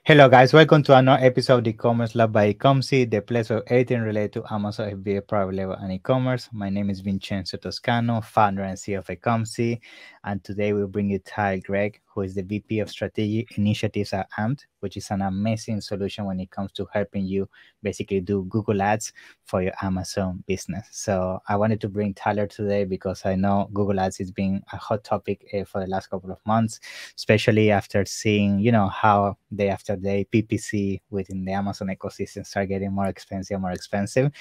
Hello guys, welcome to another episode of E-Commerce Lab by Ecomcy, the place of everything related to Amazon FBA private label and e-commerce. My name is Vincenzo Toscano, founder and CEO of Ecomcy, and today we'll bring you Gregg, who is the VP of Strategic Initiatives at AMP, which is an amazing solution when it comes to helping you basically do Google Ads for your Amazon business. So I wanted to bring Tyler today because I know Google Ads has been a hot topic for the last couple of months, especially after seeing, how day after day PPC within the Amazon ecosystem start getting more expensive,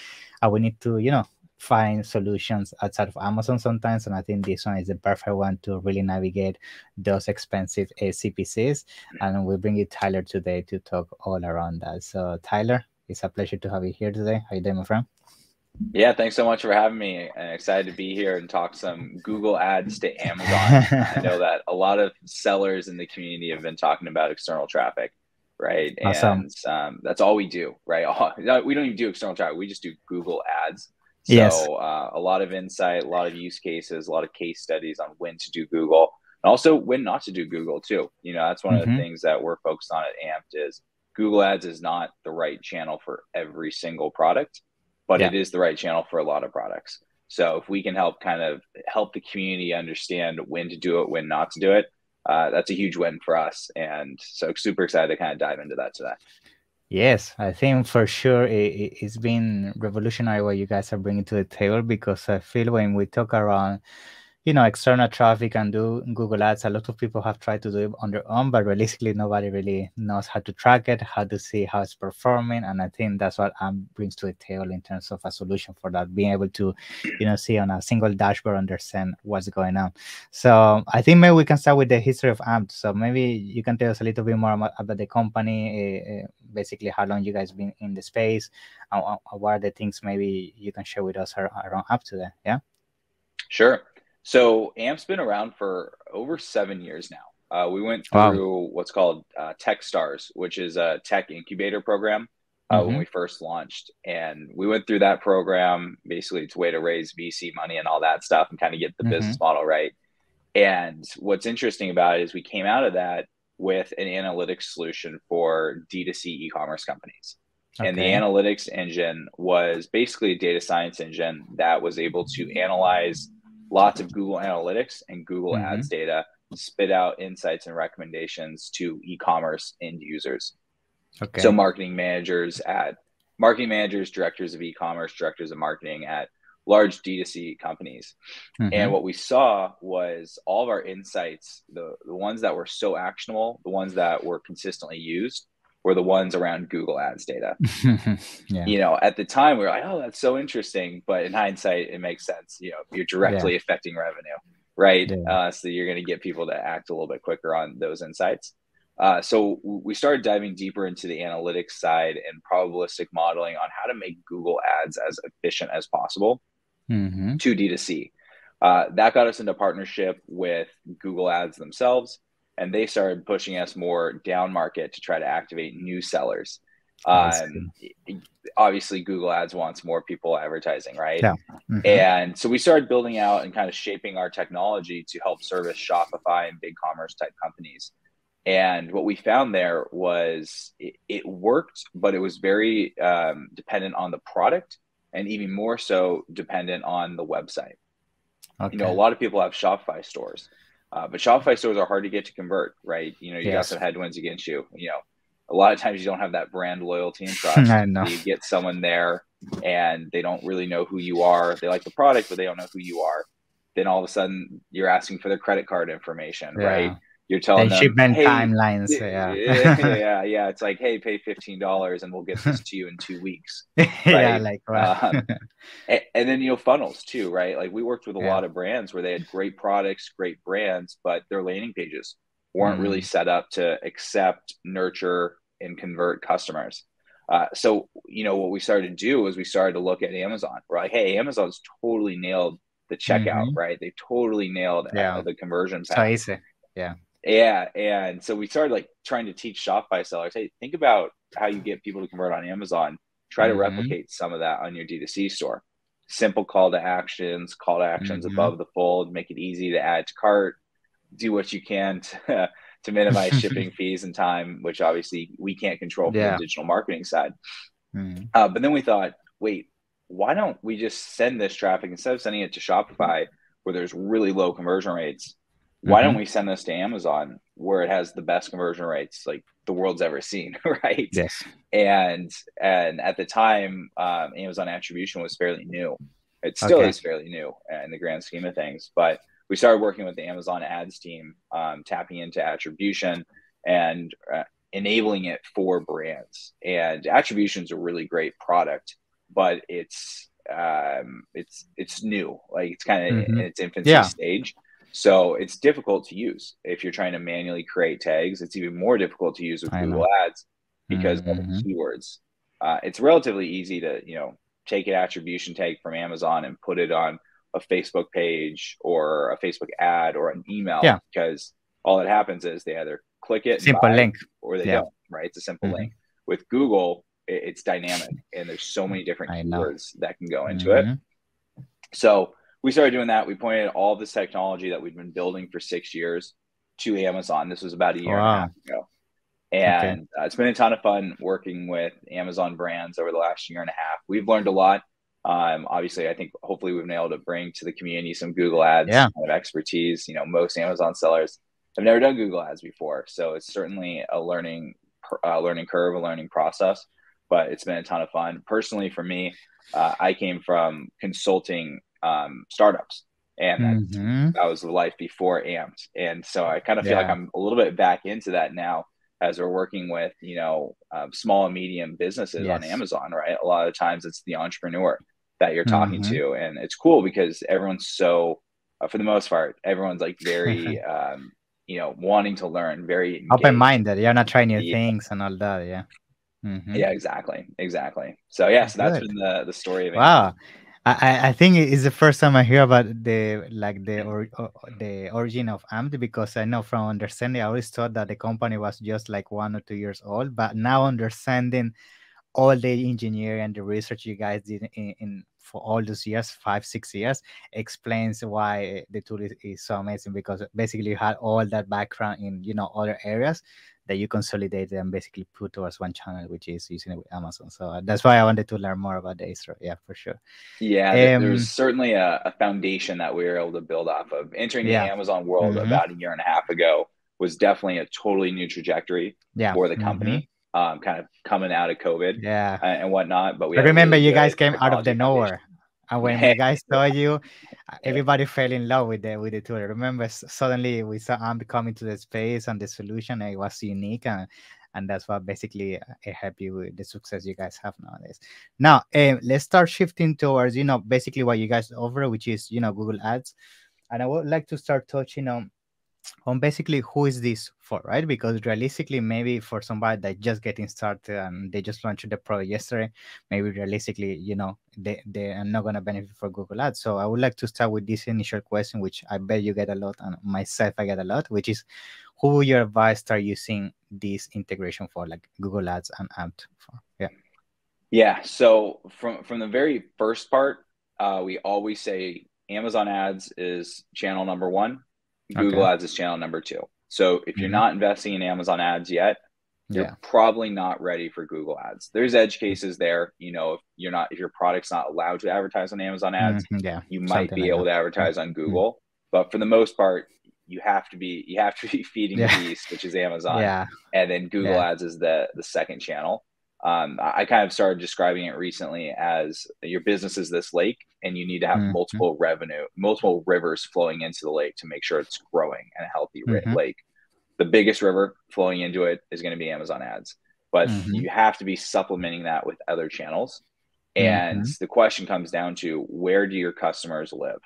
and we need to, find solutions outside of Amazon sometimes. And I think this one is the perfect one to really navigate those expensive CPCs. And we bring you Tyler today to talk all around that. So Tyler, it's a pleasure to have you here today. How you doing, my friend? Yeah, thanks so much for having me. I'm excited to be here and talk some Google Ads to Amazon. I know that a lot of sellers in the community have been talking about external traffic, right? Awesome. And that's all we do, right? We don't even do external traffic. We just do Google Ads. So Yes. a lot of insight, a lot of use cases, a lot of case studies on when to do Google and also when not to do Google too. That's one of the things that we're focused on at AMPed is Google Ads is not the right channel for every single product, but it is the right channel for a lot of products. So if we can help the community understand when to do it, when not to do it, that's a huge win for us. And so super excited to kind of dive into that today. Yes, I think for sure it's been revolutionary what you guys are bringing to the table, because I feel when we talk around, external traffic and do Google Ads, a lot of people have tried to do it on their own, but realistically, nobody really knows how to track it, how to see how it's performing. And I think that's what AMP brings to the table in terms of a solution for that, being able to, see on a single dashboard, understand what's going on. So I think maybe we can start with the history of AMP. So maybe you can tell us a little bit more about the company, basically how long you guys been in the space, and what are the things maybe you can share with us around AMP today. Yeah. Sure. So AMP's been around for over 7 years now. We went through what's called TechStars, which is a tech incubator program when we first launched. And we went through that program. Basically, it's a way to raise VC money and all that stuff and kind of get the business model right. And what's interesting about it is we came out of that with an analytics solution for D2C e-commerce companies. And the analytics engine was basically a data science engine that was able to analyze lots of Google Analytics and Google Ads data, spit out insights and recommendations to e-commerce end users. So marketing managers, directors of e-commerce, directors of marketing at large D2C companies. And what we saw was all of our insights, the ones that were so actionable, the ones that were consistently used, were the ones around Google Ads data. At the time we were like, oh, that's so interesting. But in hindsight, it makes sense. You're directly affecting revenue, right? So you're going to get people to act a little bit quicker on those insights. So we started diving deeper into the analytics side and probabilistic modeling on how to make Google Ads as efficient as possible to D2C. That got us into partnership with Google Ads themselves. And they started pushing us more down market to try to activate new sellers. Obviously, Google Ads wants more people advertising, right? And so we started building out and kind of shaping our technology to help service Shopify and BigCommerce type companies. And what we found there was it worked, but it was very dependent on the product and even more so dependent on the website. A lot of people have Shopify stores. But Shopify stores are hard to get to convert, right? You got some headwinds against you. A lot of times you don't have that brand loyalty and trust. I know. You get someone there and they don't really know who you are. They like the product, but they don't know who you are. Then all of a sudden you're asking for their credit card information, right? You're telling them shipment hey, timelines. Yeah. It's like, hey, pay $15 and we'll get this to you in 2 weeks. Right? And then, funnels too, right? Like we worked with a lot of brands where they had great products, great brands, but their landing pages weren't really set up to accept, nurture, and convert customers. So, what we started to do was we started to look at Amazon. We're like, hey, Amazon's totally nailed the checkout, right? They totally nailed the conversion path. So easy. Yeah. And so we started trying to teach Shopify sellers, hey, think about how you get people to convert on Amazon. Try to replicate some of that on your D2C store. Simple call to actions above the fold, make it easy to add to cart, do what you can to to minimize shipping fees and time, which obviously we can't control from the digital marketing side. But then we thought, wait, why don't we just send this traffic instead of sending it to Shopify where there's really low conversion rates? Why don't we send this to Amazon where it has the best conversion rates like the world's ever seen, right? Yes. And at the time, Amazon attribution was fairly new. It still is fairly new in the grand scheme of things. But we started working with the Amazon ads team, tapping into attribution and enabling it for brands. And attribution is a really great product, but it's new. Like it's kind of in its infancy stage. So it's difficult to use. If you're trying to manually create tags, it's even more difficult to use with Google Ads because of the keywords. It's relatively easy to, take an attribution tag from Amazon and put it on a Facebook page or a Facebook ad or an email, because all that happens is they either click it, simple link, or they don't, right? It's a simple link. With Google, it's dynamic and there's so many different keywords that can go into it. So we started doing that. We pointed all this technology that we've been building for 6 years to Amazon. This was about a year and a half ago. And it's been a ton of fun working with Amazon brands over the last year and a half. We've learned a lot. Obviously, I think hopefully we've been able to bring to the community some Google Ads kind of expertise. Most Amazon sellers have never done Google Ads before. So it's certainly a learning curve, a learning process, but it's been a ton of fun. Personally, for me, I came from consulting startups, and that was the life before Amped. And so I kind of feel like I'm a little bit back into that now as we're working with, small and medium businesses on Amazon, right? A lot of times it's the entrepreneur that you're talking to. And it's cool because everyone's so, for the most part, everyone's like very, wanting to learn, very open-minded. You're not trying new things and all that. Yeah, exactly. So so that's been the story of it. Wow. I think it's the first time I hear about the origin of AMD, because I know from understanding, I always thought that the company was just like 1 or 2 years old, but now understanding all the engineering and the research you guys did in for all those years, 5-6 years, explains why the tool is so amazing, because basically you had all that background in other areas that you consolidate and basically put towards one channel, which is using it with Amazon. So that's why I wanted to learn more about the Acer. Yeah, for sure. Yeah, there's certainly a foundation that we were able to build off of. Entering the Amazon world about a year and a half ago was definitely a totally new trajectory for the company, kind of coming out of COVID and whatnot. But I remember you guys came out of the nowhere. And when the guys saw you, everybody fell in love with the tool. I remember suddenly we saw AMP coming to the space and the solution, and it was unique, and that's what basically helped you with the success you guys have nowadays. Now, let's start shifting towards basically what you guys offer, which is Google Ads, and I would like to start touching on basically who is this for, right? Because realistically, maybe for somebody that just getting started and they just launched the product yesterday, maybe realistically, they are not going to benefit from Google Ads. So I would like to start with this initial question, which I bet you get a lot, and myself I get a lot, which is, who would your advice start using this integration for, like Google Ads and AMP for? Yeah. So from the very first part, we always say Amazon Ads is channel number 1. Google Ads is channel number 2. So if you're not investing in Amazon Ads yet, you're probably not ready for Google Ads. There's edge cases there. If your product's not allowed to advertise on Amazon Ads, you might be able to advertise on Google. But for the most part, you have to be feeding the beast, which is Amazon. And then Google Ads is the second channel. I kind of started describing it recently as your business is this lake, and you need to have multiple rivers flowing into the lake to make sure it's growing and a healthy lake. The biggest river flowing into it is going to be Amazon Ads, but you have to be supplementing that with other channels. And the question comes down to, where do your customers live?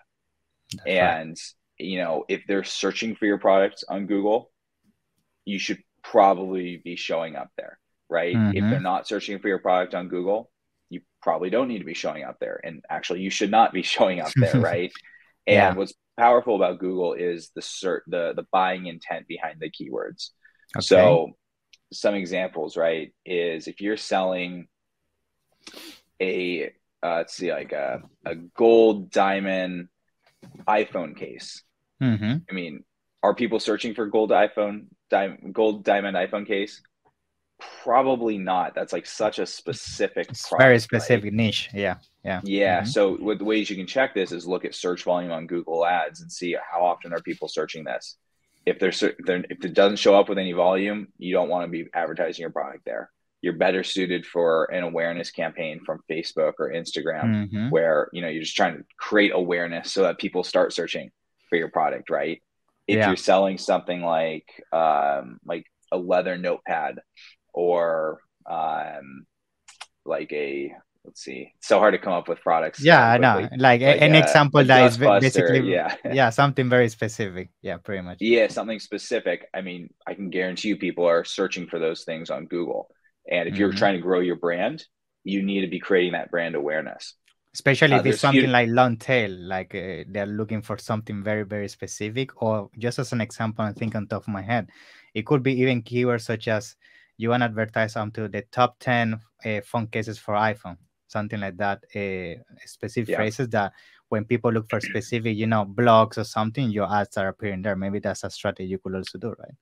If they're searching for your products on Google, you should probably be showing up there. Right? If they're not searching for your product on Google, you probably don't need to be showing up there. And actually, you should not be showing up there, right? And what's powerful about Google is the buying intent behind the keywords. So some examples, right, is if you're selling a gold diamond iPhone case. I mean, Are people searching for gold diamond iPhone case? Probably not. That's like such a specific It's product, very specific right? niche. Yeah. Yeah. Yeah. So what the ways you can check this is look at search volume on Google Ads and see how often are people searching this. If it doesn't show up with any volume, you don't want to be advertising your product there. You're better suited for an awareness campaign from Facebook or Instagram, where you're just trying to create awareness so that people start searching for your product, right? If you're selling something like a leather notepad or like a, let's see, it's so hard to come up with products Yeah, I know. quickly. Like, an example A that is dust buster, basically, yeah. yeah, something very specific. Yeah, pretty much. Yeah, something specific. I mean, I can guarantee you people are searching for those things on Google. And if you're trying to grow your brand, you need to be creating that brand awareness. Especially if it's something like long tail, like they're looking for something very, very specific. Or just as an example, I think on top of my head, it could be even keywords such as you want to advertise onto the top 10 phone cases for iPhone, something like that. Specific phrases that when people look for specific, blogs or something, your ads are appearing there. Maybe that's a strategy you could also do, right?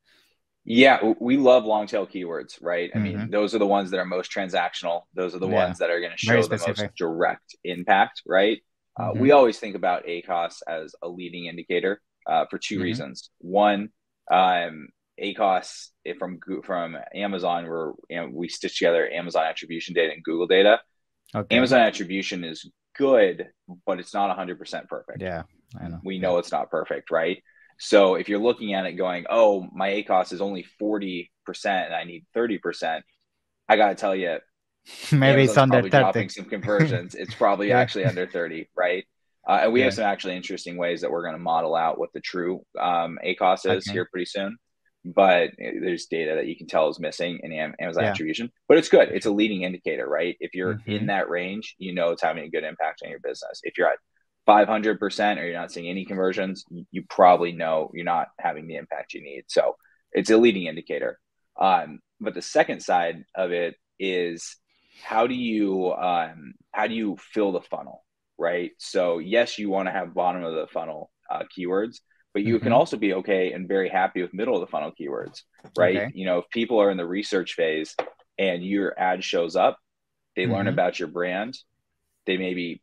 Yeah, we love long tail keywords, right? I mean, those are the ones that are most transactional. Those are the ones that are going to show the most direct impact, right? We always think about ACOS as a leading indicator for two reasons. One, ACOS from Amazon, we stitch together Amazon attribution data and Google data. Amazon attribution is good, but it's not 100% perfect. Yeah, I know. We know it's not perfect, right? So if you're looking at it going, oh, my ACOS is only 40% and I need 30%, I got to tell you, maybe Amazon's it's under probably 30. dropping some conversions. It's probably actually under 30, right? And we have some actually interesting ways that we're going to model out what the true ACOS is here pretty soon. But there's data that you can tell is missing in Amazon attribution. But it's good. It's a leading indicator, right? If you're in that range, it's having a good impact on your business. If you're at 500% or you're not seeing any conversions, you probably know you're not having the impact you need. So it's a leading indicator. But the second side of it is how do you fill the funnel, right? So yes, you want to have bottom of the funnel keywords, but you can also be okay and very happy with middle of the funnel keywords, right? If people are in the research phase and your ad shows up, they learn about your brand, they maybe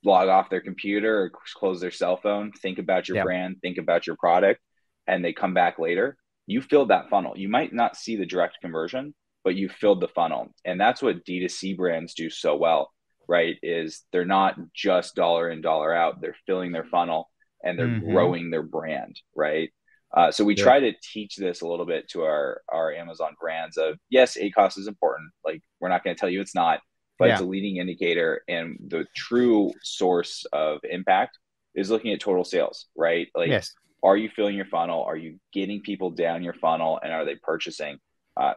log off their computer or close their cell phone, think about your brand, think about your product, and they come back later. You filled that funnel. You might not see the direct conversion, but you filled the funnel. And that's what D2C brands do so well, right? Is they're not just dollar in, dollar out. They're filling their funnel and they're growing their brand, right? So we try to teach this a little bit to our Amazon brands of, yes, ACOS is important. Like, we're not going to tell you it's not, but it's a leading indicator. And the true source of impact is looking at total sales, right? Like, are you filling your funnel? Are you getting people down your funnel? And are they purchasing?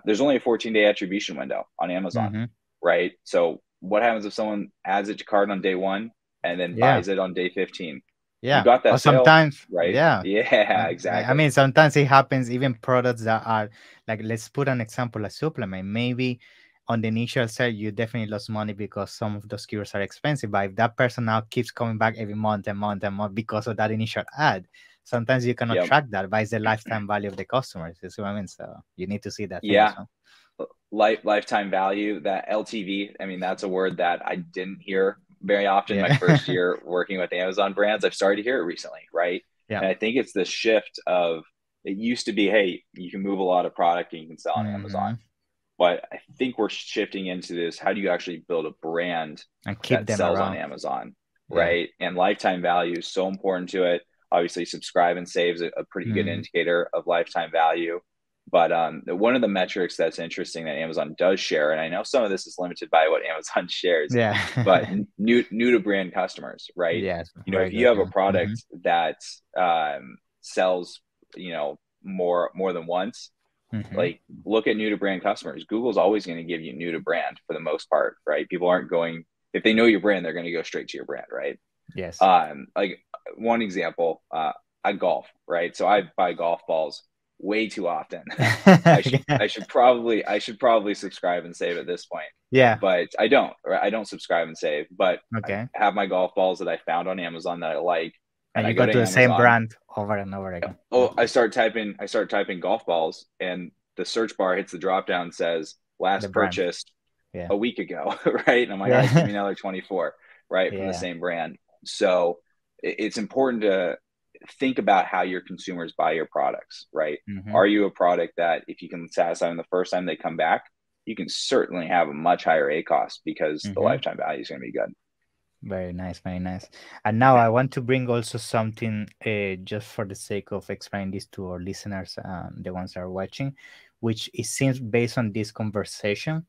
There's only a 14-day attribution window on Amazon, right? So what happens if someone adds it to cart on day 1 and then buys it on day 15? Yeah. You got that sale, sometimes, right? Yeah, exactly. I mean, sometimes it happens, even products that are like, let's put an example, a supplement. Maybe on the initial sale, you definitely lost money because some of those keywords are expensive. But if that person now keeps coming back every month and month and month because of that initial ad, sometimes you cannot track that, but it's the lifetime value of the customers. You see what I mean? So you need to see that. Lifetime value, that LTV. I mean, that's a word that I didn't hear very often my first year working with Amazon brands. I've started to hear it recently, right? And I think it's the shift of, it used to be, hey, you can move a lot of product and you can sell on Amazon. But I think we're shifting into this, how do you actually build a brand and keep that them sells around on Amazon, right? And lifetime value is so important to it. Obviously, subscribe and save is a pretty good indicator of lifetime value. But one of the metrics that's interesting that Amazon does share, and I know some of this is limited by what Amazon shares, but new to brand customers, right? If you have a product that sells, more than once, like, look at new to brand customers. Google's always going to give you new to brand for the most part, right? People aren't going, if they know your brand, they're going to go straight to your brand, right? Yes. Like one example, I golf, right? So I buy golf balls way too often. I should probably subscribe and save at this point. But I don't, right? I don't subscribe and save, but I have my golf balls that I found on Amazon that I like. And I you go go to to the same Amazon. brand over and over again. Oh, I start typing golf balls, and the search bar hits the drop down, says last purchased a week ago, right? And I'm like, all right, give me another 24, right, from the same brand. So it's important to think about how your consumers buy your products, right? Are you a product that if you can satisfy them the first time they come back, you can certainly have a much higher ACoS because the lifetime value is going to be good. Very nice, very nice. And now I want to bring also something just for the sake of explaining this to our listeners, the ones that are watching, which it seems based on this conversation,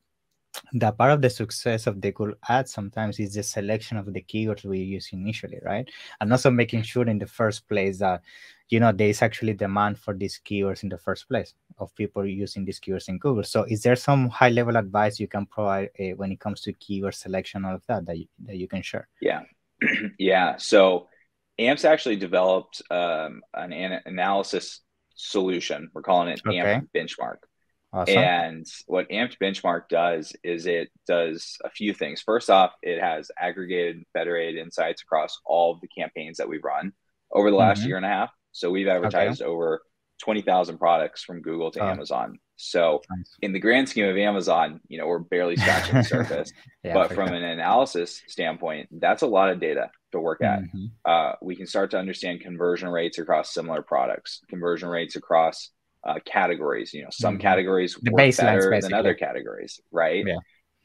that part of the success of the Google ads sometimes is the selection of the keywords we use initially, right? And also making sure in the first place that, there is actually demand for these keywords in the first place of people using these keywords in Google. So is there some high level advice you can provide when it comes to keyword selection, all of that you can share? Yeah. Yeah. So AMP's actually developed an analysis solution. We're calling it AMP Benchmark. Awesome. And what AMP Benchmark does is it does a few things. First off, it has aggregated, federated insights across all of the campaigns that we've run over the last year and a half. So we've advertised over 20,000 products from Google to Amazon. So in the grand scheme of Amazon, we're barely scratching the surface. But from an analysis standpoint, that's a lot of data to work at. We can start to understand conversion rates across similar products, conversion rates across categories. Some categories work better than other categories, right?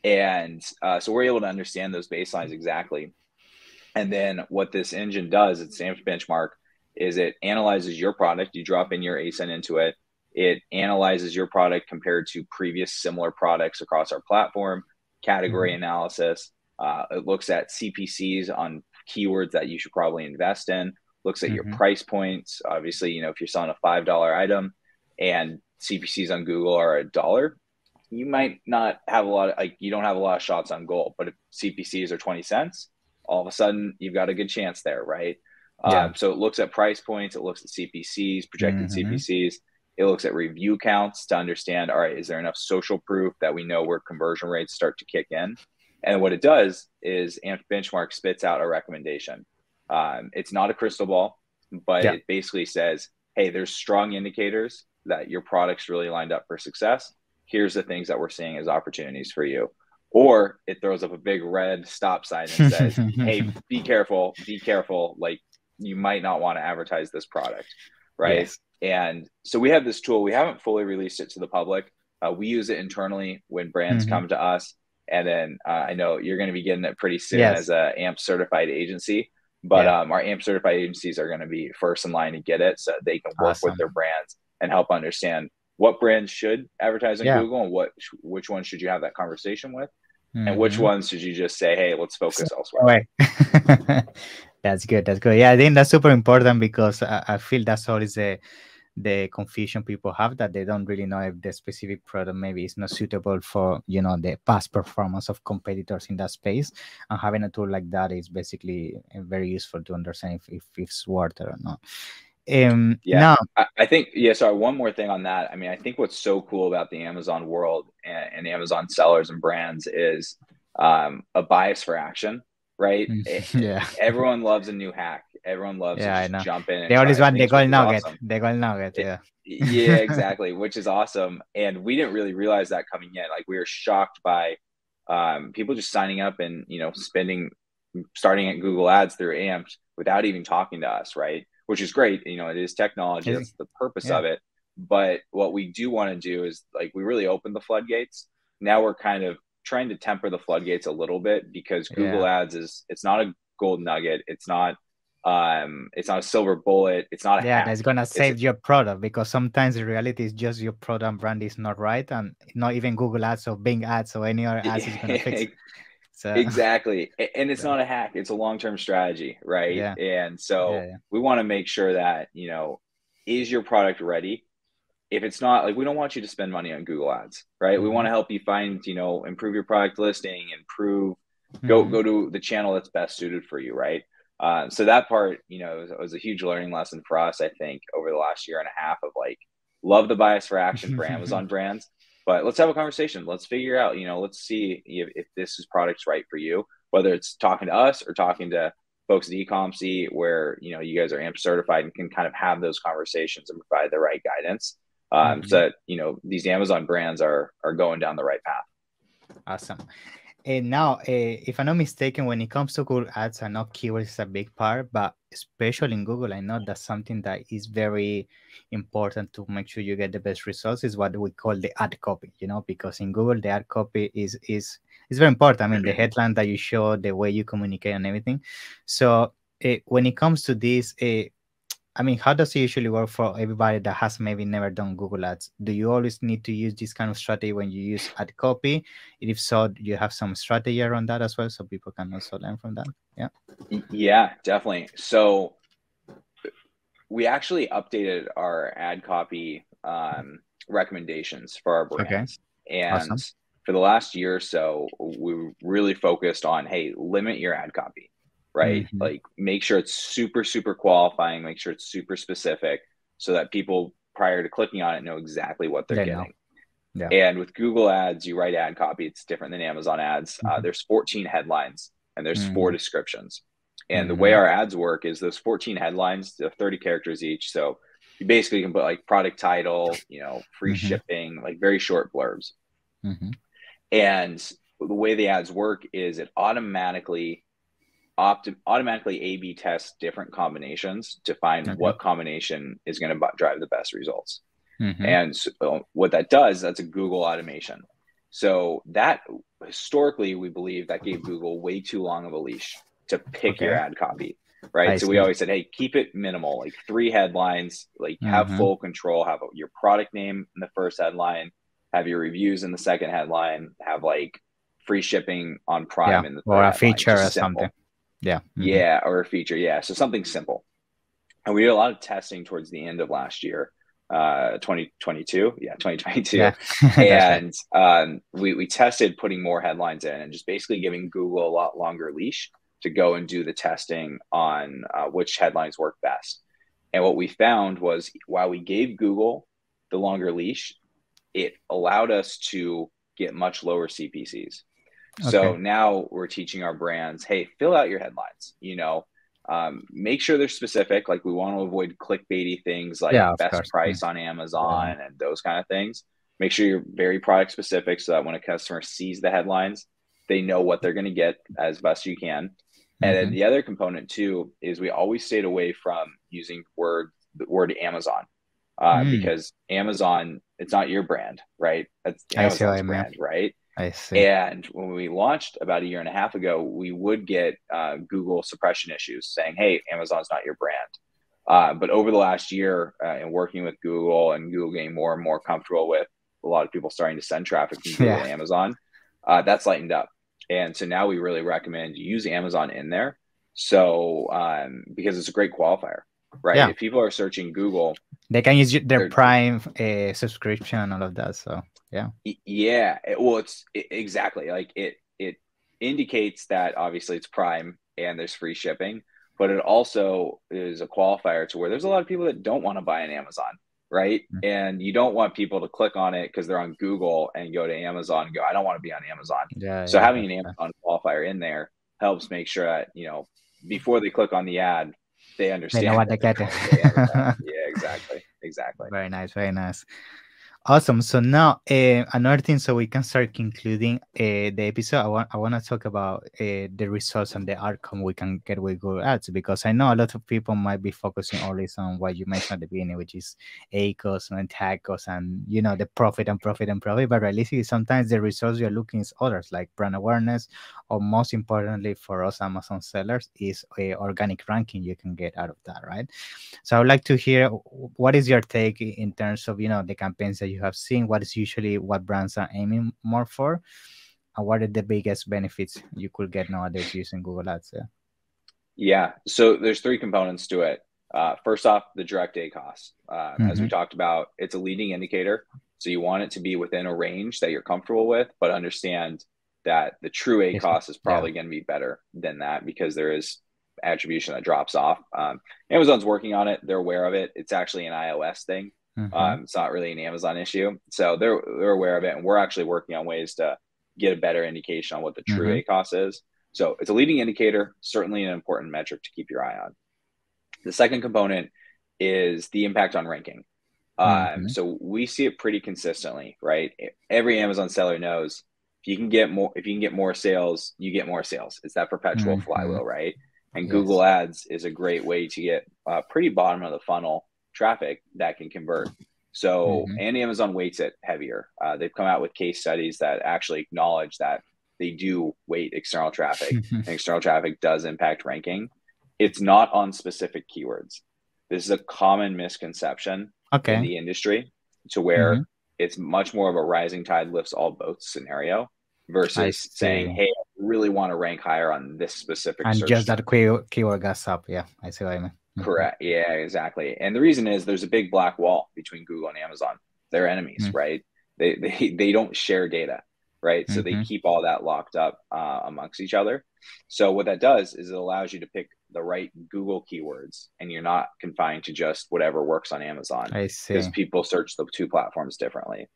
And so we're able to understand those baselines exactly. And then what this engine does, it's AMP Benchmark, is it analyzes your product. You drop in your ASIN into it. It analyzes your product compared to previous similar products across our platform, category analysis. It looks at CPCs on keywords that you should probably invest in, looks at your price points. Obviously, if you're selling a $5 item and CPCs on Google are $1, you might not have a lot of, you don't have a lot of shots on goal. But if CPCs are 20 cents, all of a sudden you've got a good chance there, right? So it looks at price points, it looks at CPCs, projected CPCs, it looks at review counts to understand, all right, is there enough social proof that we know where conversion rates start to kick in? And what it does is AMP Benchmark spits out a recommendation. It's not a crystal ball, but it basically says, hey, there's strong indicators that your product's really lined up for success. Here's the things that we're seeing as opportunities for you. Or it throws up a big red stop sign and says, hey, be careful, like you might not want to advertise this product, right? And so we have this tool. We haven't fully released it to the public. We use it internally when brands come to us. And then I know you're going to be getting it pretty soon as a AMP certified agency. But our AMP certified agencies are going to be first in line to get it so they can work with their brands and help understand what brands should advertise on Google and which ones should you have that conversation with. And which ones should you just say, hey, let's focus elsewhere? That's good. That's good. Yeah, I think that's super important because I feel that's always the confusion people have, that they don't really know if the specific product maybe is not suitable for, the past performance of competitors in that space. And having a tool like that is basically very useful to understand if it's worth it or not. I think, sorry, one more thing on that. I mean, I think what's so cool about the Amazon world and Amazon sellers and brands is a bias for action, right? Everyone loves a new hack. Everyone loves to just jump in. They always want the gold nugget. The gold nugget, yeah, exactly, which is awesome. And we didn't really realize that coming in. Like, we were shocked by people just signing up and, starting at Google Ads through AMP without even talking to us, right? Which is great. It is technology. That's the purpose of it. But what we do want to do is, we really open the floodgates. Now we're kind of trying to temper the floodgates a little bit, because Google Ads it's not a gold nugget. It's not a silver bullet. It's not a hack. That's gonna save your product, because sometimes the reality is just your product and brand is not right, and not even Google Ads or Bing Ads or any other ads is gonna fix it. So. Exactly. And it's not a hack. It's a long-term strategy, right? And so we want to make sure that, is your product ready? If it's not, we don't want you to spend money on Google Ads, right? We want to help you find, improve your product listing, go to the channel that's best suited for you, right? So that part, was a huge learning lesson for us, I think, over the last year and a half of love the bias for action for Amazon brands. But let's have a conversation. Let's figure out, let's see if this is product's right for you, whether it's talking to us or talking to folks at Ecomcy where, you know, you guys are AMP certified and can kind of have those conversations and provide the right guidance. So that, you know, these Amazon brands are going down the right path. Awesome. And now, if I'm not mistaken, when it comes to Google Ads, I know keywords is a big part, but especially in Google, I know that's something that is very important to make sure you get the best results is what we call the ad copy, you know, because in Google, the ad copy is very important. I mean, the headline that you show, the way you communicate and everything. So when it comes to this, I mean, how does it usually work for everybody that has maybe never done Google Ads? Do you always need to use this kind of strategy when you use ad copy? If so, do you have some strategy around that as well so people can also learn from that? Yeah. Yeah, definitely. So we actually updated our ad copy recommendations for our brands. Okay. And awesome. For the last year or so, we really focused on, hey, limit your ad copy. Right? Like make sure it's super, super qualifying, make sure it's super specific so that people prior to clicking on it know exactly what they're getting. Yeah. And with Google Ads, you write ad copy. It's different than Amazon ads. There's 14 headlines and there's 4 descriptions. And the way our ads work is those 14 headlines, they're 30 characters each. So you basically can put like product title, you know, free shipping, like very short blurbs. And the way the ads work is it automatically A/B test different combinations to find what combination is going to drive the best results. And so what that does, that's a Google automation. So that historically, we believe that gave Google way too long of a leash to pick your ad copy, right? So we always said, hey, keep it minimal, like 3 headlines, like have full control, have your product name in the first headline, have your reviews in the second headline, have like free shipping on Prime in the third or a headline. feature or something. Yeah. Yeah. Or a feature. Yeah. So something simple. And we did a lot of testing towards the end of last year, 2022. Yeah. 2022. Yeah. And we tested putting more headlines in and just basically giving Google a lot longer leash to go and do the testing on which headlines work best. And what we found was while we gave Google the longer leash, it allowed us to get much lower CPCs. So now we're teaching our brands, hey, fill out your headlines, you know, make sure they're specific. Like we want to avoid clickbaity things like best price on Amazon and those kind of things. Make sure you're very product specific so that when a customer sees the headlines, they know what they're going to get as best you can. And then the other component too, is we always stayed away from using the word Amazon because Amazon, it's not your brand, right? That's Amazon's brand, right? I see. And when we launched about 1.5 years ago, we would get Google suppression issues saying, hey, Amazon's not your brand. But over the last year and working with Google and Google getting more and more comfortable with a lot of people starting to send traffic from Google to Amazon, that's lightened up. And so now we really recommend you use Amazon in there. So because it's a great qualifier, right? Yeah. If people are searching Google, they can use their Prime subscription and all of that. So yeah. Yeah. Well, exactly like it indicates that obviously it's Prime and there's free shipping, but it also is a qualifier to where there's a lot of people that don't want to buy on Amazon, right? And you don't want people to click on it because they're on Google and go to Amazon and go, I don't want to be on Amazon. So having an Amazon qualifier in there helps make sure that, you know, before they click on the ad, they understand. They know what they're getting. Yeah, exactly. Very nice, very nice. Awesome. So now another thing, so we can start concluding the episode. I want to talk about the results and the outcome we can get with Google Ads, because I know a lot of people might be focusing always on what you mentioned at the beginning, which is ACOS and TACOS and, you know, the profit. But realistically, sometimes the results you're looking is others, like brand awareness, or most importantly for us Amazon sellers is organic ranking you can get out of that, right? So I would like to hear what is your take in terms of, you know, the campaigns that you have seen, what is usually what brands are aiming more for, and what are the biggest benefits you could get nowadays using Google Ads? Yeah. So there's 3 components to it. First off, the direct ACOS. As we talked about, it's a leading indicator. So you want it to be within a range that you're comfortable with, but understand that the true ACOS is probably going to be better than that because there is attribution that drops off. Amazon's working on it. They're aware of it. It's actually an iOS thing. It's not really an Amazon issue. So they're aware of it. And we're actually working on ways to get a better indication on what the true ACOS is. So it's a leading indicator, certainly an important metric to keep your eye on. The second component is the impact on ranking. So we see it pretty consistently, right? Every Amazon seller knows if you can get more sales, you get more sales. It's that perpetual flywheel, right? And Google Ads is a great way to get pretty bottom of the funnel traffic that can convert. So, and Amazon weights it heavier. They've come out with case studies that actually acknowledge that they do weight external traffic, and external traffic does impact ranking. It's not on specific keywords. This is a common misconception in the industry, to where it's much more of a rising tide lifts all boats scenario versus saying, hey, I really want to rank higher on this specific and search just term. that keyword goes up. Yeah, I see what I mean. Correct. Yeah, exactly. And the reason is there's a big black wall between Google and Amazon. They're enemies, right? They don't share data, right? So they keep all that locked up amongst each other. So what that does is it allows you to pick the right Google keywords, and you're not confined to just whatever works on Amazon. I see. Because people search the two platforms differently.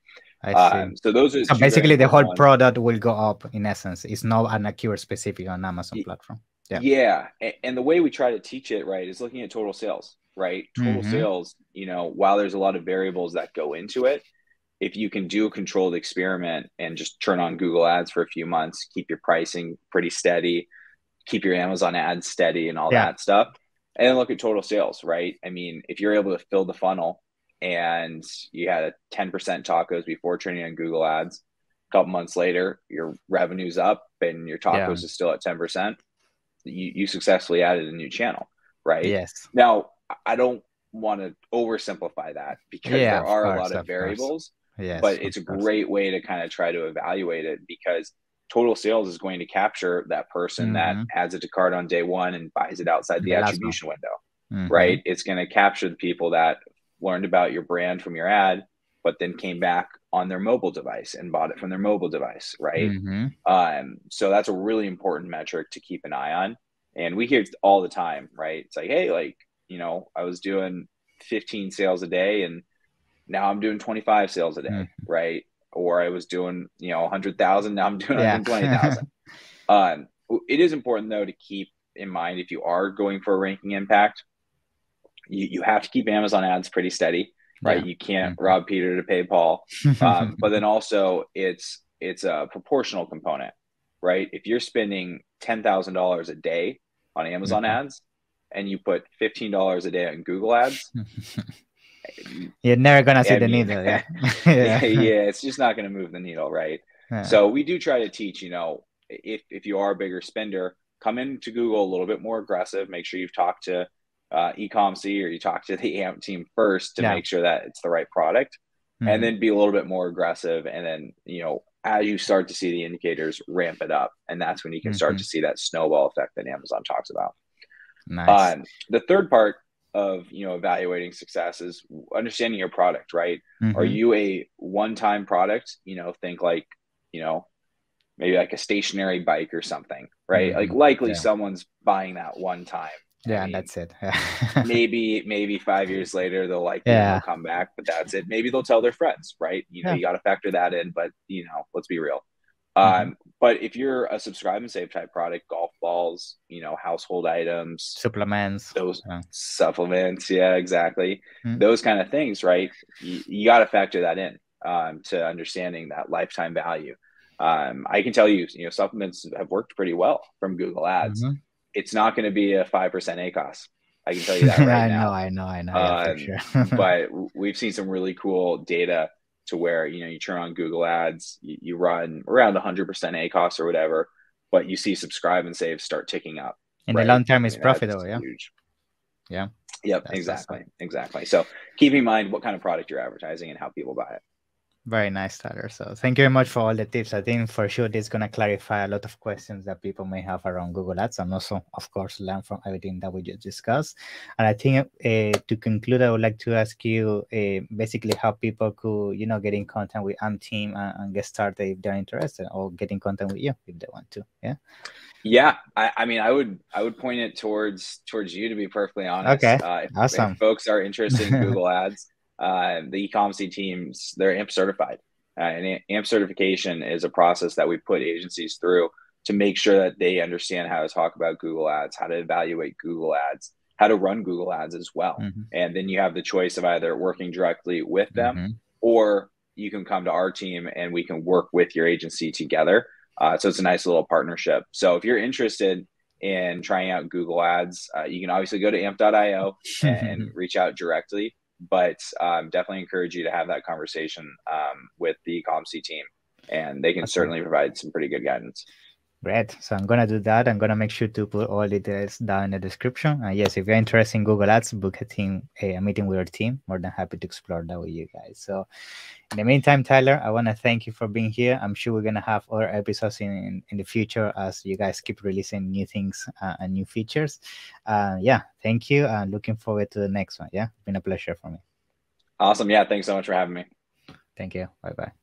I see. So those are so basically the whole product will go up in essence. It's not an keyword specific on Amazon platform. Yeah. And the way we try to teach it, right, is looking at total sales, right? Total sales, you know, while there's a lot of variables that go into it, if you can do a controlled experiment and just turn on Google Ads for a few months, keep your pricing pretty steady, keep your Amazon ads steady and all that stuff, and then look at total sales, right? I mean, if you're able to fill the funnel and you had a 10% tacos before turning on Google Ads, a couple months later, your revenue's up and your tacos is still at 10%, you successfully added a new channel, right? Yes. Now, I don't want to oversimplify that because there are a lot of variables, but it's a great way to kind of try to evaluate it, because total sales is going to capture that person that adds it to cart on day one and buys it outside the attribution window, right? It's going to capture the people that learned about your brand from your ad, but then came back on their mobile device and bought it from their mobile device, right? So that's a really important metric to keep an eye on. And we hear it all the time, right? It's like, hey, like, you know, I was doing 15 sales a day and now I'm doing 25 sales a day, right? Or I was doing, you know, 100,000, now I'm doing 120,000. It is important though to keep in mind, if you are going for a ranking impact, you have to keep Amazon ads pretty steady, right? You can't rob Peter to pay Paul. But then also it's a proportional component, right? If you're spending $10,000 a day on Amazon ads and you put $15 a day on Google ads, you're never gonna see the needle. It's just not gonna move the needle, right? So we do try to teach, you know, if you are a bigger spender, come into Google a little bit more aggressive. Make sure you've talked to Ecomcy or you talk to the AMP team first to make sure that it's the right product, and then be a little bit more aggressive. And then, you know, as you start to see the indicators, ramp it up, and that's when you can start to see that snowball effect that Amazon talks about. Nice. The third part of, you know, evaluating success is understanding your product, right? Are you a one-time product? You know, think like, you know, maybe like a stationary bike or something, right? Like likely someone's buying that one time. I mean, that's it. maybe 5 years later they'll they'll come back, but that's it. Maybe they'll tell their friends, right? You know, you got to factor that in, but you know, let's be real. But if you're a subscribe and save type product, golf balls, you know, household items, supplements, those supplements, exactly. Those kind of things, right? You got to factor that in to understanding that lifetime value. I can tell you, you know, supplements have worked pretty well from Google Ads. It's not going to be a 5% ACOS. I can tell you that right now. I know. For sure. But we've seen some really cool data to where, you know, you turn on Google Ads, you run around 100% ACOS or whatever, but you see subscribe and save start ticking up. In the long term, it's profitable. Huge. Yep, exactly. So keep in mind what kind of product you're advertising and how people buy it. Very nice, Tyler. So thank you very much for all the tips. I think for sure this is going to clarify a lot of questions that people may have around Google Ads, and also, of course, learn from everything that we just discussed. And I think to conclude, I would like to ask you basically how people could, you know, get in contact with AMP team and get started if they're interested, or get in contact with you if they want to. I mean, I would point it towards you, to be perfectly honest. Awesome. If folks are interested in Google Ads, the Ecomcy teams, they're AMP certified, and AMP certification is a process that we put agencies through to make sure that they understand how to talk about Google Ads, how to evaluate Google Ads, how to run Google Ads as well. And then you have the choice of either working directly with them or you can come to our team and we can work with your agency together. So it's a nice little partnership. So if you're interested in trying out Google Ads, you can obviously go to amp.io and reach out directly, but definitely encourage you to have that conversation with the Ecomcy team, and they can certainly provide some pretty good guidance. Great. So I'm going to do that. I'm going to make sure to put all details down in the description. And yes, if you're interested in Google Ads, book a meeting with our team. More than happy to explore that with you guys. So in the meantime, Tyler, I want to thank you for being here. I'm sure we're going to have other episodes in the future as you guys keep releasing new things and new features. Yeah, thank you. And looking forward to the next one. Yeah, it's been a pleasure for me. Awesome. Yeah, thanks so much for having me. Thank you. Bye-bye.